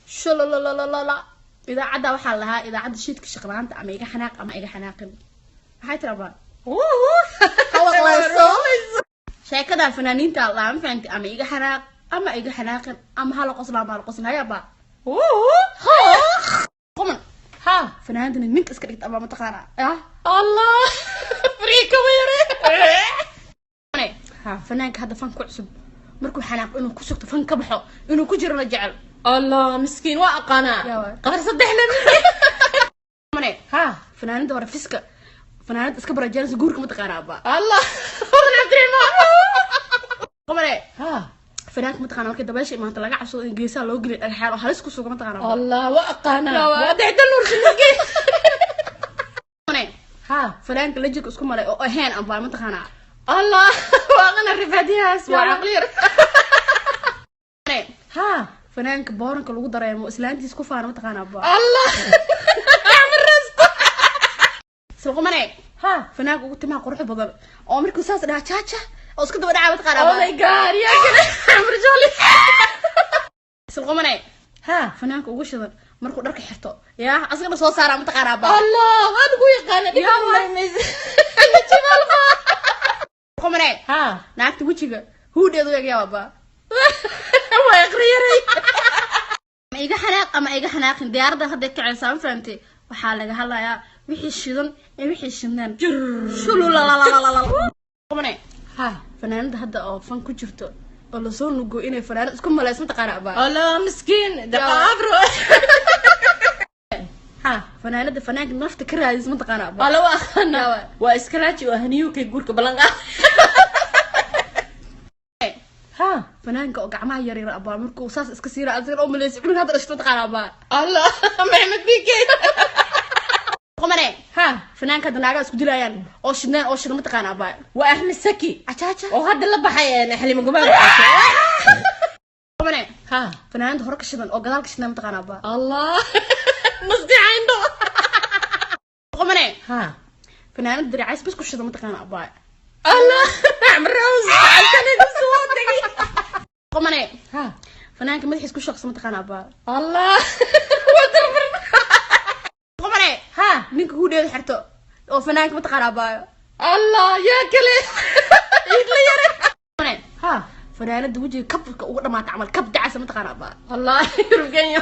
شلالالالالala idaacada waxaa lahaa idaacada shidka shaqlaanta ama iga xanaaq ama iga xanaaqin maxay tiraba sheekada fanaaniinta la aan fahanti ama iga xanaaq ama iga xanaaqin ama hala qoslaa ma qoslahayaba qoman ha fanaaniinta ninka iska dhigta ama mataqaana allah friika weere ha fanaanka hadda fan ku cusub markuu xanaaq inuu ku sugto fan ka baxo inuu ku jiro la jecel الله مسكين واقنا قدر صدحنا مني ها فنانة ورا فيسكا فنانة اسكا برجال سجورك متقاربة الله انا ادري ما قمري ها فنانة متقاربة كده باش ما طلع عشان انجليزي لو جري الحال وحلسكو سوق متقاربة الله واقنا ودعت النور شنقي مني ها فنانة لجيك اسكو مالي او هين ابا متقاربة الله واقنا الرفادية اسمع عقلي ها فنانك بورنك لوgu dareemo islaantiis ku faano mataqaana ba Allah aamir rasq salqomane ha fanaanka ugu timaa qurux badan oo markuu saas dhaha jaaja oo isku daba dhaca mataqaana oh my god ya kale aamir joli salqomane ha fanaanka ugu shidan markuu dharka xirto yaa asagana soo saara mataqaana ba Allah waan ugu yaqaan ya salqomane ha naagta wajiga huudeedu yaga ba ويقريري ما يجي حناق أما يجي حناق ديار ده هذا كعسان فهمتي وحالة هلا يا وحي الشيطان وحي الشنان شلو لا لا لا لا لا قمني ها فنان ده هذا فن كجرته الله صون نجو إني فنان اسكم ولا اسمه تقارع بقى الله مسكين ده قابرو ها فنان ده فنان نفط كره اسمه تقارع بقى الله واخنا واسكراتي وهنيو كيقولك بلنقا ها فنانك او gacmaha yar yar aba markuu saas iska siira aad oo maleys in hada ishto taqaanaba Allah maxamed bikay qomane ha fanaanka danaaga isku dilayaan oo shidnaan oo shidma taqaanaba waa ahmed saki achacha oo hada la baxay xilima gumaan qomane ha fanaanka hore ka shidan oo gadaal ka shidnaa taqaanaba Allah nasdi ayndo qomane ha fanaanka diracays bas ku shidma taqaanaba الله عمروز عشان يسووني قمني ها فنانك مدحيس كل شخص متقنا با الله وترفر قمني ها نينك هو ديد حرتو او فنانك متقنا با الله يا كلي يدلي يري قمني ها فنانة وجهي كبك او دما تعمل كب دعسه متقنا با الله يرفقني